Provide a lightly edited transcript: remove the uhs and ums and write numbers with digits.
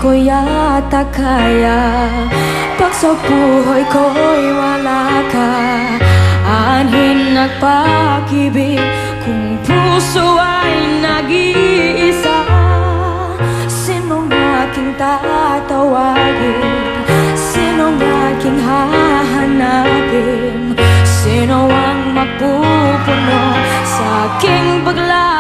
ko yata kaya pag sa buhay ko'y wala ka. Anhin nagpag-ibig kung puso ay nag-iisa. Sinong aking tatawagin? Sinong aking hahanapin? Sino ang magpupuno sa aking paglalakad?